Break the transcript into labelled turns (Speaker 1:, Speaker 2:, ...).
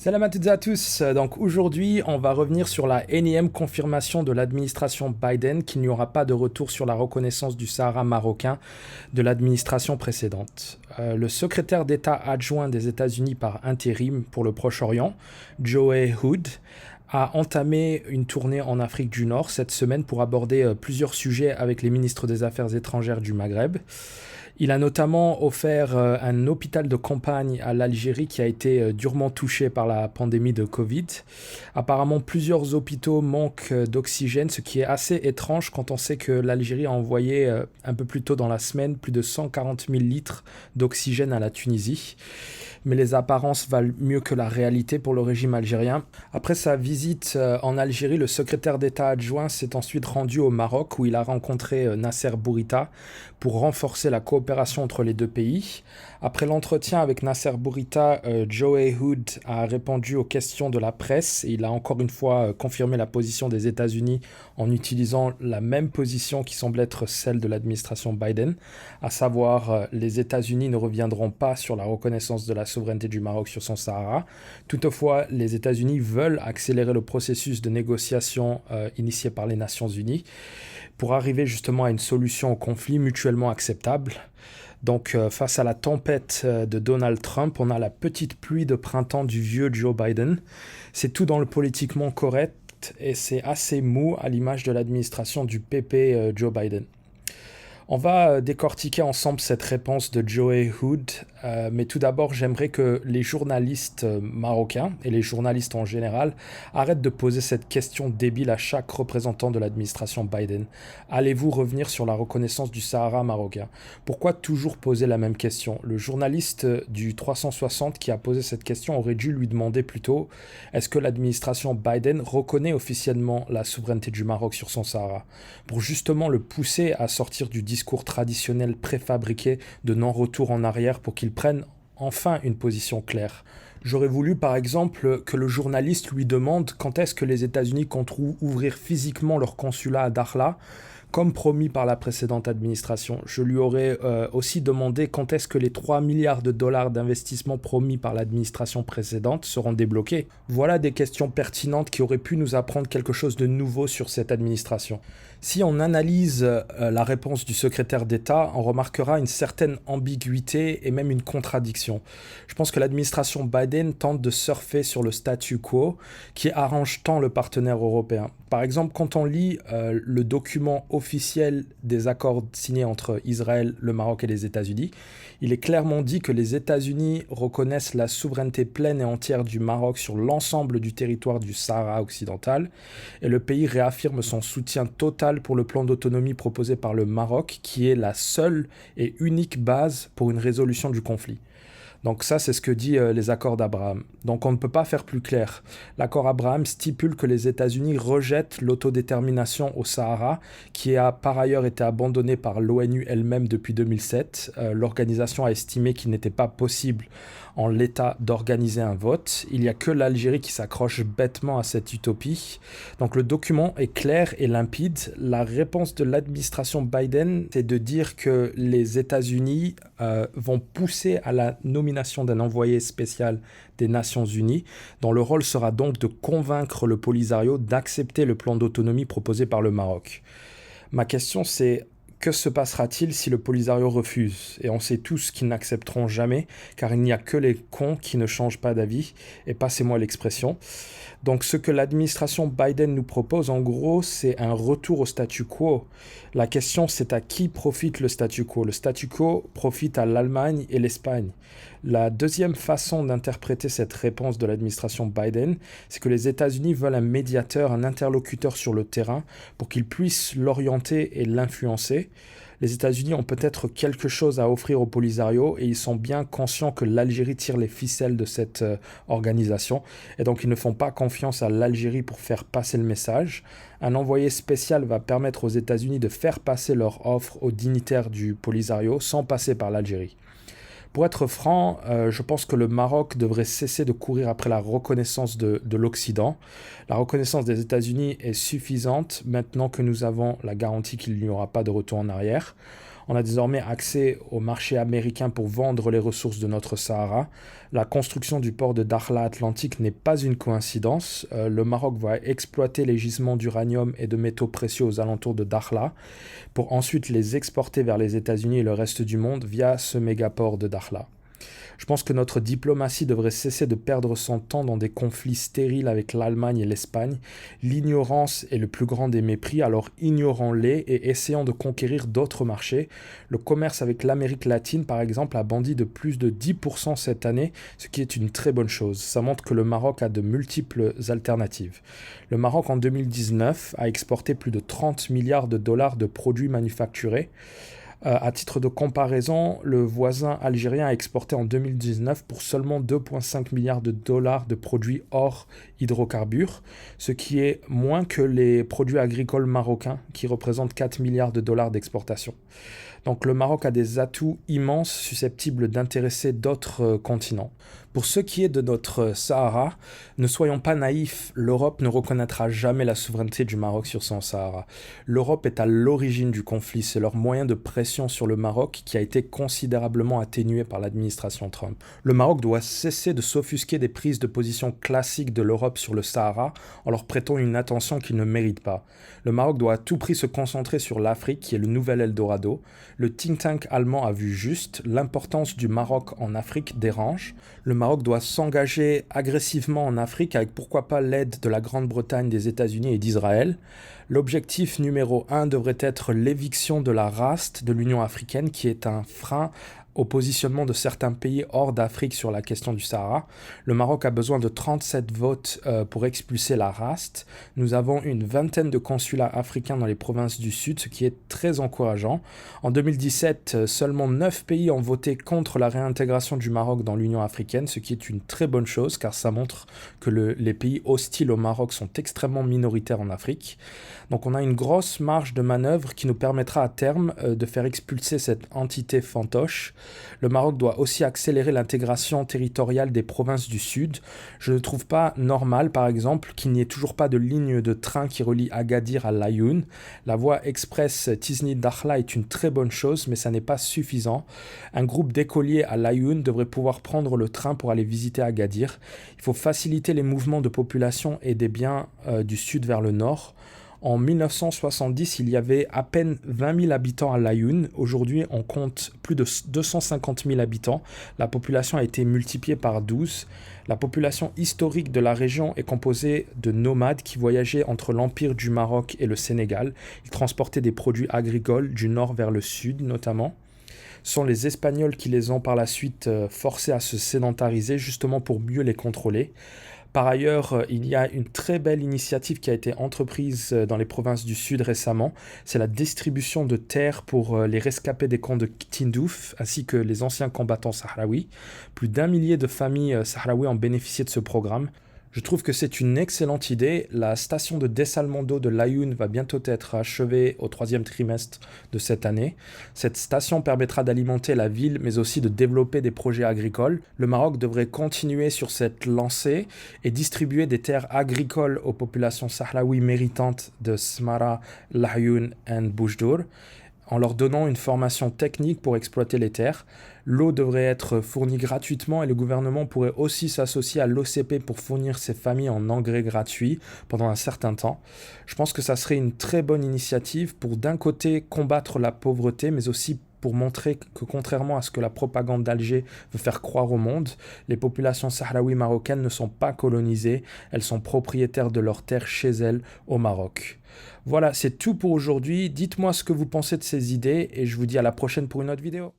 Speaker 1: Salam à toutes et à tous. Donc aujourd'hui, on va revenir sur la énième confirmation de l'administration Biden qu'il n'y aura pas de retour sur la reconnaissance du Sahara marocain de l'administration précédente. Le secrétaire d'État adjoint des États-Unis par intérim pour le Proche-Orient, Joe Hood, a entamé une tournée en Afrique du Nord cette semaine pour aborder plusieurs sujets avec les ministres des Affaires étrangères du Maghreb. Il a notamment offert un hôpital de campagne à l'Algérie qui a été durement touché par la pandémie de Covid. Apparemment, plusieurs hôpitaux manquent d'oxygène, ce qui est assez étrange quand on sait que l'Algérie a envoyé un peu plus tôt dans la semaine plus de 140 000 litres d'oxygène à la Tunisie. Mais les apparences valent mieux que la réalité pour le régime algérien. Après sa visite en Algérie, le secrétaire d'État adjoint s'est ensuite rendu au Maroc où il a rencontré Nasser Bourita pour renforcer la coopération entre les deux pays. Après l'entretien avec Nasser Bourita, Joe Hood a répondu aux questions de la presse et il a encore une fois confirmé la position des États-Unis en utilisant la même position qui semble être celle de l'administration Biden, à savoir les États-Unis ne reviendront pas sur la reconnaissance de la souveraineté du Maroc sur son Sahara. Toutefois, les États-Unis veulent accélérer le processus de négociation initié par les Nations Unies pour arriver justement à une solution au conflit mutuellement acceptable. Donc face à la tempête de Donald Trump, on a la petite pluie de printemps du vieux Joe Biden. C'est tout dans le politiquement correct et c'est assez mou à l'image de l'administration du PP Joe Biden. On va décortiquer ensemble cette réponse de Joe Hood, mais tout d'abord j'aimerais que les journalistes marocains et les journalistes en général arrêtent de poser cette question débile à chaque représentant de l'administration Biden. Allez-vous revenir sur la reconnaissance du Sahara marocain? Pourquoi toujours poser la même question? Le journaliste du 360 qui a posé cette question aurait dû lui demander plutôt est-ce que l'administration Biden reconnaît officiellement la souveraineté du Maroc sur son Sahara? Pour justement le pousser à sortir du discours traditionnel préfabriqué de non-retour en arrière pour qu'ils prennent enfin une position claire. J'aurais voulu par exemple que le journaliste lui demande quand est-ce que les États-Unis comptent ouvrir physiquement leur consulat à Dakhla, comme promis par la précédente administration. Je lui aurais aussi demandé quand est-ce que les 3 milliards de dollars d'investissement promis par l'administration précédente seront débloqués. Voilà des questions pertinentes qui auraient pu nous apprendre quelque chose de nouveau sur cette administration. Si on analyse la réponse du secrétaire d'État, on remarquera une certaine ambiguïté et même une contradiction. Je pense que l'administration Biden tente de surfer sur le statu quo qui arrange tant le partenaire européen. Par exemple, quand on lit le document officiel des accords signés entre Israël, le Maroc et les États-Unis, il est clairement dit que les États-Unis reconnaissent la souveraineté pleine et entière du Maroc sur l'ensemble du territoire du Sahara occidental et le pays réaffirme son soutien total pour le plan d'autonomie proposé par le Maroc qui est la seule et unique base pour une résolution du conflit. Donc ça, c'est ce que dit les accords d'Abraham. Donc on ne peut pas faire plus clair. L'accord Abraham stipule que les États-Unis rejettent l'autodétermination au Sahara, qui a par ailleurs été abandonnée par l'ONU elle-même depuis 2007. L'organisation a estimé qu'il n'était pas possible en l'état d'organiser un vote. Il n'y a que l'Algérie qui s'accroche bêtement à cette utopie. Donc le document est clair et limpide. La réponse de l'administration Biden, c'est de dire que les États-Unis vont pousser à la nomination d'un envoyé spécial des Nations Unies, dont le rôle sera donc de convaincre le Polisario d'accepter le plan d'autonomie proposé par le Maroc. Ma question c'est que se passera-t-il si le Polisario refuse? Et on sait tous qu'ils n'accepteront jamais, car il n'y a que les cons qui ne changent pas d'avis, et passez-moi l'expression. Donc ce que l'administration Biden nous propose, en gros, c'est un retour au statu quo. La question, c'est à qui profite le statu quo? Le statu quo profite à l'Allemagne et l'Espagne. La deuxième façon d'interpréter cette réponse de l'administration Biden, c'est que les États-Unis veulent un médiateur, un interlocuteur sur le terrain pour qu'ils puissent l'orienter et l'influencer. Les États-Unis ont peut-être quelque chose à offrir au Polisario et ils sont bien conscients que l'Algérie tire les ficelles de cette organisation et donc ils ne font pas confiance à l'Algérie pour faire passer le message. Un envoyé spécial va permettre aux États-Unis de faire passer leur offre aux dignitaires du Polisario sans passer par l'Algérie. Pour être franc, je pense que le Maroc devrait cesser de courir après la reconnaissance de l'Occident. La reconnaissance des États-Unis est suffisante maintenant que nous avons la garantie qu'il n'y aura pas de retour en arrière. On a désormais accès au marché américain pour vendre les ressources de notre Sahara. La construction du port de Dakhla Atlantique n'est pas une coïncidence. Le Maroc va exploiter les gisements d'uranium et de métaux précieux aux alentours de Dakhla pour ensuite les exporter vers les États-Unis et le reste du monde via ce mégaport de Dakhla. Je pense que notre diplomatie devrait cesser de perdre son temps dans des conflits stériles avec l'Allemagne et l'Espagne. L'ignorance est le plus grand des mépris, alors ignorons-les et essayons de conquérir d'autres marchés. Le commerce avec l'Amérique latine, par exemple, a bondi de plus de 10% cette année, ce qui est une très bonne chose. Ça montre que le Maroc a de multiples alternatives. Le Maroc, en 2019, a exporté plus de 30 milliards de dollars de produits manufacturés. À titre de comparaison, le voisin algérien a exporté en 2019 pour seulement 2,5 milliards de dollars de produits hors hydrocarbures, ce qui est moins que les produits agricoles marocains qui représentent 4 milliards de dollars d'exportation. Donc le Maroc a des atouts immenses susceptibles d'intéresser d'autres continents. Pour ce qui est de notre Sahara, ne soyons pas naïfs, l'Europe ne reconnaîtra jamais la souveraineté du Maroc sur son Sahara. L'Europe est à l'origine du conflit, c'est leur moyen de pression sur le Maroc qui a été considérablement atténué par l'administration Trump. Le Maroc doit cesser de s'offusquer des prises de position classiques de l'Europe sur le Sahara en leur prêtant une attention qu'ils ne méritent pas. Le Maroc doit à tout prix se concentrer sur l'Afrique qui est le nouvel Eldorado. Le think tank allemand a vu juste, l'importance du Maroc en Afrique dérange. Le Maroc doit s'engager agressivement en Afrique avec pourquoi pas l'aide de la Grande-Bretagne, des États-Unis et d'Israël. L'objectif numéro 1 devrait être l'éviction de la RAST de l'Union africaine qui est un frein au positionnement de certains pays hors d'Afrique sur la question du Sahara. Le Maroc a besoin de 37 votes pour expulser la RAST. Nous avons une vingtaine de consulats africains dans les provinces du Sud, ce qui est très encourageant. En 2017, seulement 9 pays ont voté contre la réintégration du Maroc dans l'Union africaine, ce qui est une très bonne chose car ça montre que les pays hostiles au Maroc sont extrêmement minoritaires en Afrique. Donc on a une grosse marge de manœuvre qui nous permettra à terme de faire expulser cette entité fantoche. Le Maroc doit aussi accélérer l'intégration territoriale des provinces du Sud. Je ne trouve pas normal, par exemple, qu'il n'y ait toujours pas de ligne de train qui relie Agadir à Laayoune. La voie express Tizni-Dakhla est une très bonne chose, mais ça n'est pas suffisant. Un groupe d'écoliers à Laayoune devrait pouvoir prendre le train pour aller visiter Agadir. Il faut faciliter les mouvements de population et des biens du Sud vers le Nord. En 1970, il y avait à peine 20 000 habitants à Laayoune. Aujourd'hui, on compte plus de 250 000 habitants. La population a été multipliée par 12. La population historique de la région est composée de nomades qui voyageaient entre l'Empire du Maroc et le Sénégal. Ils transportaient des produits agricoles du nord vers le sud notamment. Ce sont les Espagnols qui les ont par la suite forcés à se sédentariser justement pour mieux les contrôler. Par ailleurs, il y a une très belle initiative qui a été entreprise dans les provinces du Sud récemment. C'est la distribution de terres pour les rescapés des camps de Tindouf, ainsi que les anciens combattants sahraouis. Plus d'1 millier de familles sahraouies ont bénéficié de ce programme. Je trouve que c'est une excellente idée. La station de dessalement d'eau de Laayoune va bientôt être achevée au 3e trimestre de cette année. Cette station permettra d'alimenter la ville, mais aussi de développer des projets agricoles. Le Maroc devrait continuer sur cette lancée et distribuer des terres agricoles aux populations sahraouies méritantes de Smara, Laayoune et Boujdour, en leur donnant une formation technique pour exploiter les terres. L'eau devrait être fournie gratuitement et le gouvernement pourrait aussi s'associer à l'OCP pour fournir ces familles en engrais gratuits pendant un certain temps. Je pense que ça serait une très bonne initiative pour d'un côté combattre la pauvreté, mais aussi pour montrer que contrairement à ce que la propagande d'Alger veut faire croire au monde, les populations sahraouis marocaines ne sont pas colonisées, elles sont propriétaires de leurs terres chez elles au Maroc. Voilà, c'est tout pour aujourd'hui. Dites-moi ce que vous pensez de ces idées et je vous dis à la prochaine pour une autre vidéo.